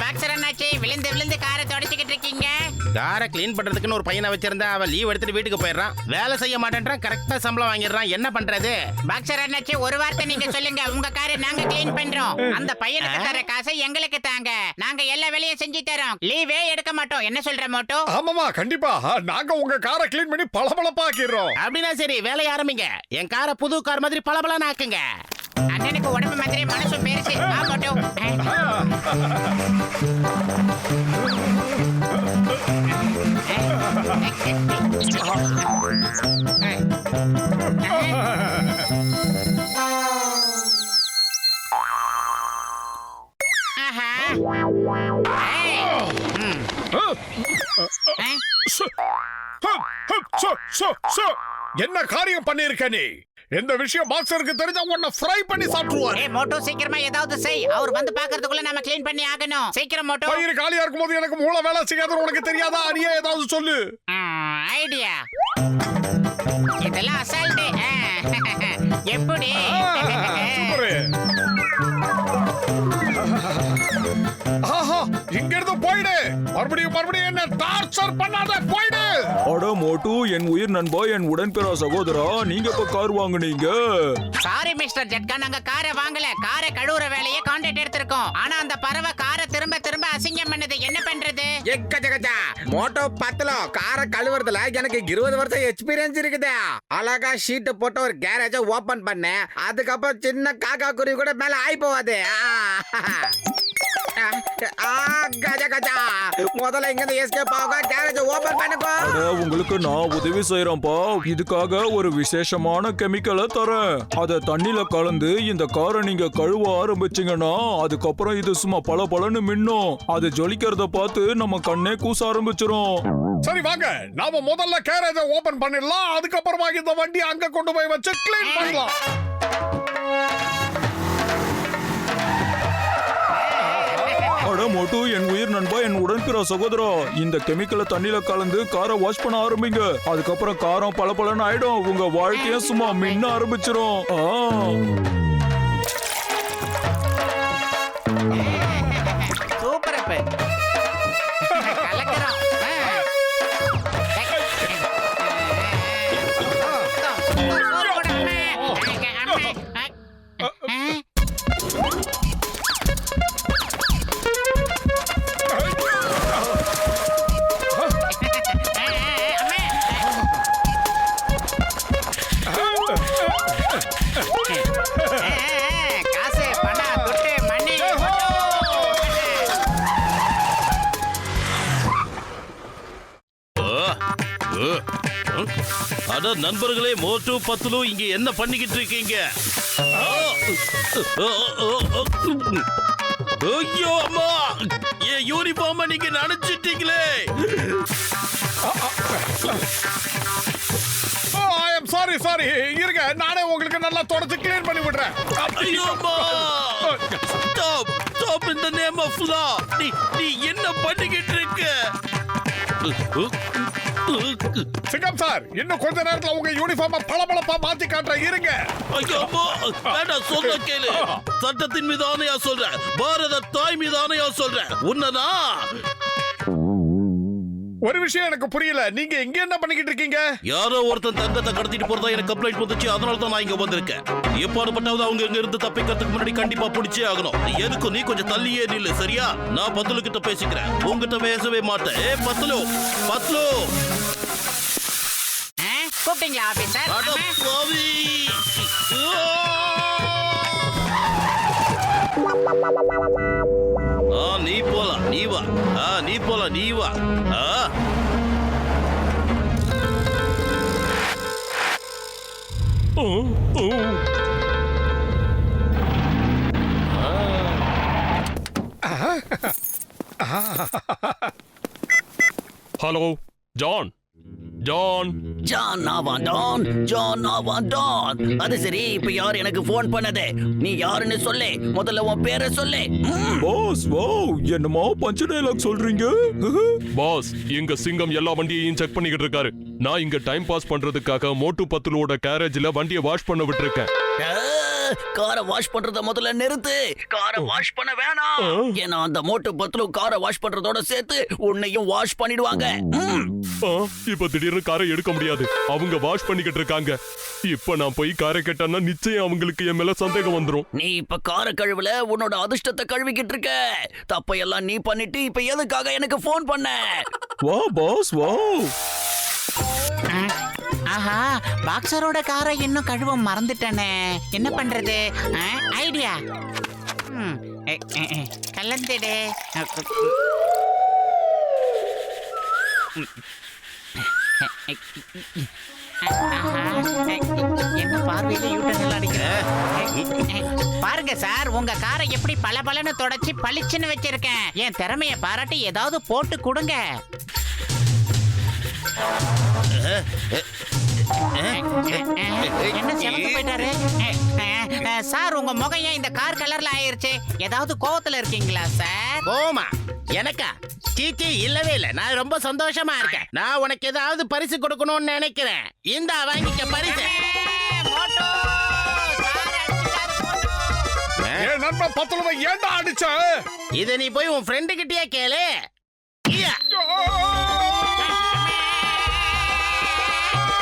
Boxer என்னாச்சு? விழுந்து விழுந்து காரை தொடச்சிக்கிட்டு இருக்கீங்க. காரை கிளீன் பண்றதுக்குன்னு ஒரு பையனை வச்சிருந்தா அவன் லீவ் எடுத்துட்டு வீட்டுக்கு போயிடுறான். வேலை செய்ய மாட்டேன்றான், கரெக்டா சம்பளம் வாங்கிடுறான். என்ன பண்றது? பாக்ஸர் என்னாச்சு? ஒரு வார்த்தை நீங்க சொல்லுங்க. உங்க காரை நாங்க கிளீன் பண்றோம். அந்த பையனுக்கு தர காசை எங்களுக்கு தாங்க. நாங்க எல்லா வேலையும் செஞ்சு தரோம். லீவே எடுக்க மாட்டோம். என்ன சொல்ற மோட்டோ? ஆமாமா, கண்டிப்பா நாங்க உங்க காரை கிளீன் பண்ணி பளபளப்பாக்கிடுறோம். அப்படின்னா சரி, வேலையை ஆரம்பிங்க. என் காரை புது கார் மாதிரி பளபளன்னு ஆக்குங்க. அண்ணனுக்கு உடம்பு மாதிரி மனசு பெருசு. வா மோட்டோ. என்ன காரியம் பண்ணிருக்க நீ? எந்த விஷயம் பாக்ஸருக்கு தெரிஞ்சா உன்னை ஃப்ரை பண்ணி சாப்பிடுவாரு. ஏய் மோட்டோ, சீக்கிரமா ஏதாவது செய். அவர் வந்து பாக்குறதுக்குள்ள நாம க்ளீன் பண்ணி ஆகணும். சீக்கிரம் மோட்டோ. வயிறு காலியா இருக்கும்போது எனக்கு மூளை வேலை செய்யாதுன்னு உனக்கு தெரியாதா? நீயே ஏதாவது சொல்லு. ஐடியா. இதெல்லாம் அசால்ட். எப்படி? ஆஹா, இங்க இருந்து போயிடு. மறுபடியும் என்ன டார்ச்சர் பண்ணாத, போயிடு. அட மோட்டு, என் உயிர் நண்பா, என் உடன்பிறா சகோதரா, நீங்க இப்ப கார் வாங்குனீங்க. சாரி மிஸ்டர் ஜட்கா, நாங்க காரை வாங்கல. காரை கழுவுற வேலையை கான்ட்ராக்ட் எடுத்திருக்கோம். ஆனா அந்த பறவை காரை திரும்ப திரும்ப அசிங்கம் பண்ணுது. என்ன பண்றது? எக்கச்சக்கச்சா மோட்டோ பத்தலோ காரை கழுவுறதுல எனக்கு 20 வருஷம் எக்ஸ்பீரியன்ஸ் இருக்குது. அழகா ஷீட் போட்டு ஒரு கேரேஜ ஓபன் பண்ணேன். அதுக்கப்புறம் சின்ன காக்கா குருவி கூட மேல ஆயி போவாது. முதல்ல இங்க எஸ்கேப் ஆக கேரேஜ் ஓபன் பண்ணுங்க. உங்களுக்கு நான் உதவி செய்யறேன்ப்பா. இதுக்காக ஒரு விசேஷமான கெமிக்கலை தரேன். அத தண்ணில கலந்து இந்த காரை நீங்க கழுவ ஆரம்பிச்சீங்கன்னா அதுக்கப்புறம் இது சும்மா பளபளன்னு மின்னும். அது ஜொலிக்கிறத பார்த்து நம்ம கண்ணே கூச ஆரம்பிச்சிரும். சரி வாங்க, நாம முதல்ல கேரேஜ ஓபன் பண்ணிடலாம். அதுக்கப்புறமா இந்த வண்டி அங்க கொண்டு போய் வச்சு கிளீன் பண்ணலாம். அட மோட்டு, என் உயிர் நண்பா, என் உடன்பிறா சகோதரா, இந்த கெமிக்கலை தண்ணியில கலந்து காரை வாஷ் பண்ண ஆரம்பிங்க. அதுக்கப்புறம் காரம் பளபளன்னு ஆயிடும். உங்க வாழ்க்கைய சும்மா மின்ன ஆரம்பிச்சிரும். சூப்பர் அப். கலக்கறோம். காசு பணம் துட்டு மணி. அட நண்பர்களே, மோட்டு பத்துலு இங்க என்ன பண்ணிக்கிட்டு இருக்கீங்க? ஐயோ அம்மா, என் யூனிஃபார்ம் நீங்க நினைச்சிட்டீங்களே. சாரி இருங்க, நானே உங்களுக்கு நல்லா தொடச்சு கிளீன் பண்ணி விடுறேன். ஐயோ அம்மா, stop in the name of law. நீ என்ன பண்ணிக்கிட்டு இருக்க? சிங்கம் சார், இன்னும் கொஞ்ச நேரத்துல உங்க யூனிஃபார்ம பளபளப்பா மாத்தி காட்டுறேன், இருங்க. ஐயோ அம்மா, வேண்டாம், சொல்ல கேளு. சட்டத்தின் மீது ஆணையா சொல்றேன், பாரத தாய் மீது ஆணையா சொல்றேன். உன்னனா ஒரு விஷயம் எனக்கு புரியல, நீங்க இங்க என்ன பண்ணிக்கிட்டு இருக்கீங்க? யாரோ ஒருத்தன் தங்கத்தை கடத்திட்டு போறதா எனக்கு கம்ப்ளைண்ட் வந்துச்சு. அதனால தான் நான் இங்க வந்திருக்கேன். எப்பாடுபட்டாவது அவங்க இங்க இருந்து தப்பிக்கிறதுக்கு முன்னாடி கண்டிப்பா பிடிச்சே ஆகணும். எதுக்கும் நீ கொஞ்சம் தள்ளியே நில்லு, சரியா? நான் பத்துலு கிட்ட பேசிக்கிறேன், உங்ககிட்ட பேசவே மாட்டேன். ஏ பத்துலு, கூப்பிட்டீங்களா ஆபீசர்? அட பாவி. நீ போலாம், நீ வா. நீ போலாம், நீ வா. Hello John. அது சரி, இப்ப யார் எனக்கு போன் பண்ணது? நீ யாருன்னு சொல்லு. முதல்ல உன் பேரை சொல்லு. பாஸ், வாவ், என்னமா பஞ்ச் டயலாக் சொல்றீங்க? பாஸ், எங்க சிங்கம் எல்லா வண்டியையும் செக் பண்ணிக்கிட்டு இருக்காரு. நான் இங்க டைம் பாஸ் பண்றதுக்காக மோட்டு பத்துலோட கேரேஜ்ல வண்டியை வாஷ் பண்ண விட்டுருக்கேன். காரை வாஷ் பண்றத முதல்ல நிறுத்து. காரை வாஷ் பண்ண வேணாம். ஏன்னா அந்த மோட்டு பத்லு காரை வாஷ் பண்றதோட சேர்த்து உன்னையும் வாஷ் பண்ணிடுவாங்க. இப்ப திடீர்னு காரை எடுக்க முடியாது. அவங்க வாஷ் பண்ணிக்கிட்டு இருக்காங்க. இப்ப நான் போய் காரை கேட்டேன்னா நிச்சயம் அவங்களுக்கு என் மேல சந்தேகம் வந்துரும். நீ இப்ப காரை கழுவுல உன்னோட அதிர்ஷ்டத்தை கழுவிக்கிட்டு இருக்க. தப்பையெல்லாம் நீ பண்ணிட்டு இப்ப எதுக்காக எனக்கு போன் பண்ண? வா பாஸ் வா. ஆஹா, பாக்ஸரோட காரை இன்னும் கழுவ மறந்துட்டேனே. என்ன பண்றது? ஐடியா. கலந்துடு. என்ன பார்வையில யூட்டர்ன் அடிக்கிற? பாருங்க சார், உங்க காரை எப்படி பளபளன்னு தொடச்சி பளிச்சுன்னு வச்சிருக்கேன். என் திறமைய பாராட்டி ஏதாவது போட்டு கொடுங்க. என்ன செவந்து போயிட்டாரு? சார், உங்க முகம் ஏன் இந்த கார் கலர்ல ஆயிருச்சு? ஏதாவது கோவத்துல இருக்கீங்களா சார்? ஓமா எனக்கா? சீச்சி, இல்லவே இல்ல. நான் ரொம்ப சந்தோஷமா இருக்கேன். நான் உனக்கு ஏதாவது பரிசு கொடுக்கணும்னு நினைக்கிறேன். இந்தா வாங்கிக்க பரிசு. மோட்டோ, சார் அடிச்சிட்டாரு மோட்டோ. என் நண்பன் பத்துலவை ஏன்டா அடிச்ச? இத நீ போய் உன் ஃப்ரெண்டு கிட்டயே கேளு. ஐயா.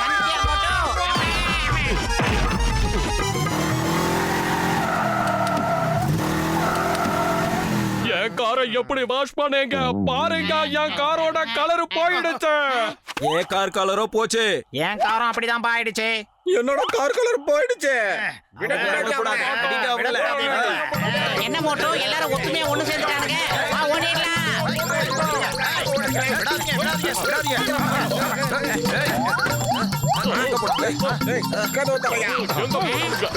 வந்துட்டியா மோட்டோ? என் காரை எப்படி வாஷ் பண்ணீங்க பாருங்க. என் காரோட கலர் போயிடுச்சு. ஏன் கார் கலரோ போச்சு. என் காரம் அப்படிதான் ஆயிடுச்சு. என்னோட கார் கலர் போயிடுச்சு. என்ன மோட்டோ, எல்லாரும் ஒத்துமையா ஒண்ணு சேர்ந்துட்டானுங்க. வா, ஓடிடலாம். கதவு தலையா. எங்க போறீங்க?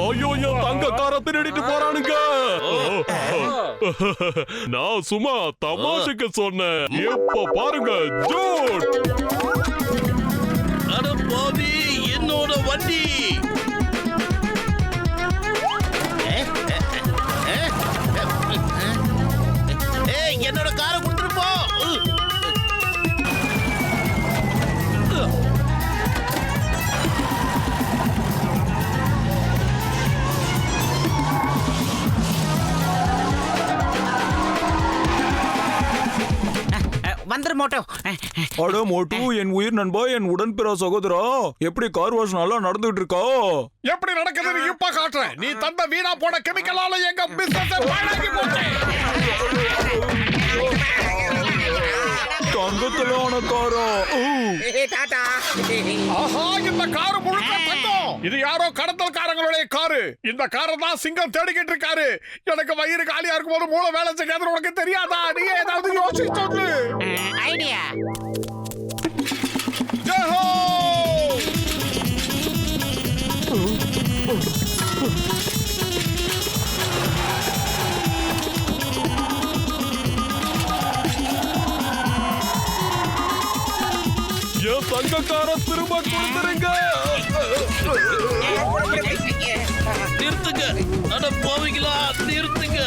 ஐயோ, என் தங்க காரை திருடிட்டு போறானுங்க. நான் சும்மா தமாஷுக்கு சொன்னேன். இப்ப பாருங்க ஜூட். அட பாவி, என்னோட வண்டி. ஏய், என்னோட காரை கொடுத்துட்டு போ. வந்துரு மோட்டோ. அட மோட்டு, என் உயிர் நண்பா, என் உடன்பிற சகோதரா, எப்படி கார் வாஷ் நல்லா நடந்துட்டு இருக்கா? எப்படி நடக்குதுன்னு இப்ப காட்டுறேன். நீ தந்த வீணா போன கெமிக்கலால எங்க பிசினஸ் பாழாகி போச்சு. தங்கத்திலான காரா? டாடா. ஆஹா, இந்த காரு முழுக்க தங்கம். இது யாரோ கடத்தல்காரங்களுடைய காரு. இந்த காரை தான் சிங்கம் தேடிக்கிட்டு இருக்காரு. எனக்கு வயிறு காலியா இருக்கும் போது மூளை வேலை செய்யாதுன்னு உனக்கு தெரியாதா? நீ ஏதாவது யோசிச்சு சொல்லு. ஐடியா. ஜெஹோ! என் தங்க காரை திரும்ப கொடுத்துருங்க. நிறுத்துங்க. அட பாவிகளா, நிறுத்துங்க.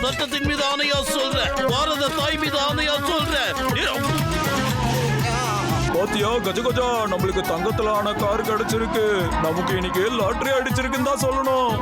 சட்டத்தின் மீது ஆணையா சொல்றேன். பாரத தாய் மீது ஆணையா சொல்றேன். பாத்தியா கஜகஜா, நம்மளுக்கு தங்கத்திலான கார் கிடைச்சிருக்கு. நமக்கு இன்னைக்கு லாட்டரி அடிச்சிருக்குன்னு தான் சொல்லணும்.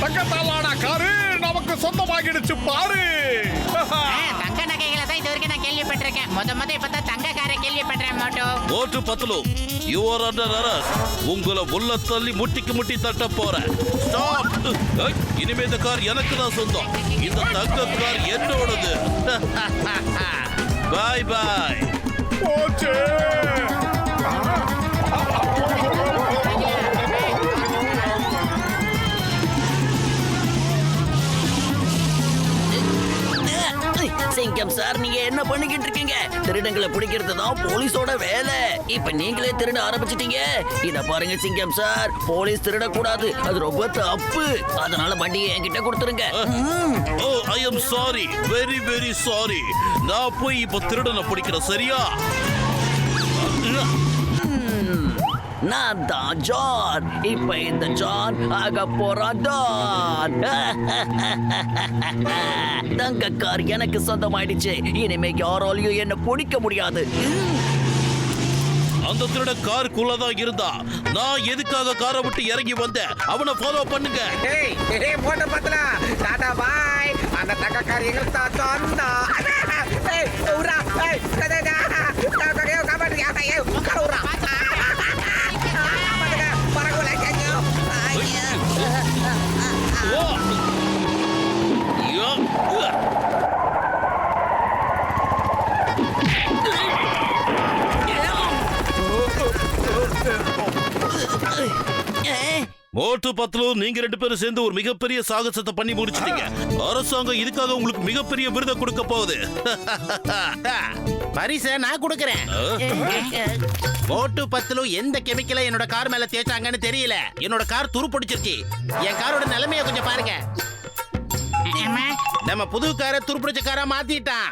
தங்கத்தாலான காரு நமக்கு சொந்தமாகிடுச்சு பாரு. தங்க நகைகளை தான் இது வரைக்கும் நான் கேள்விப்பட்டிருக்கேன். முத இப்பதான் தங்க காரை கேள்விப்பட்டேன் மோட்டோ. ஓட்டு பத்துலு, யூ ஆர் அண்டர் அரெஸ்ட். உங்களை உள்ள தள்ளி முட்டிக்கு முட்டி தட்ட போறேன். ஸ்டாப். இனிமே இந்த கார் எனக்கு தான் சொந்தம். இந்த தங்க கார் என்னோடது. பாய் பாய். போச்சு. சிங்கம் சிங்கம் சார், நீங்க என்ன பண்ணிக்கிட்டு இருக்கீங்க? திருடங்களை பிடிக்கிறது தான் போலீஸோட வேலை. இப்ப நீங்களே திருட ஆரம்பிச்சிட்டீங்க. இத பாருங்க சிங்கம் சார், போலீஸ் திருடக்கூடாது, அது ரொம்ப தப்பு. அதனால வண்டியை என்கிட்ட கொடுத்துருங்க. Oh I am sorry, very very sorry. நான் போய் இப்ப திருடனை பிடிக்கிறேன், சரியா? நான் தான் ஜான். இப்ப இந்த ஜான் ஆக போறான் டான். தங்க கார் எனக்கு சொந்தமாயிடுச்சு. இனிமே யாராலையும் என்ன பிடிக்க முடியாது. அந்த திருட காருக்குள்ளதான் இருந்தா. நான் எதுக்காக காரை விட்டு இறங்கி வந்தேன்? அவனை ஃபாலோ பண்ணுங்க. ஏய் ஏய் மோட்டோ பத்தலா, டாடா பாய். அந்த தக்கக்கார் எங்களுக்கு தான் சொந்தம். ஏய் உரா, ஏய் கதடா, காகே காபாடி ஏய் உரா. பரகுல கேஞ்சோ. ஓ யா மோட்டு பத்லு, நீங்க ரெண்டு பேரும் சேர்ந்து ஒரு மிகப்பெரிய சாகசத்தை பண்ணி முடிச்சிட்டீங்க. அரசாங்கம் இதுக்காக உங்களுக்கு மிகப்பெரிய விருதை கொடுக்க போகுது. பரிசை நான் கொடுக்கறேன். மோட்டு பத்லு எந்த கெமிக்கலை என்னோட கார் மேல தேய்ச்சாங்கன்னு தெரியல. என்னோட கார் துரு பிடிச்சிருச்சு. என் காரோட நிலைமைய கொஞ்சம் பாருங்க. அம்மா, நம்ம புது காரை துருப்பிடிச்ச காரா மாத்திட்டான்.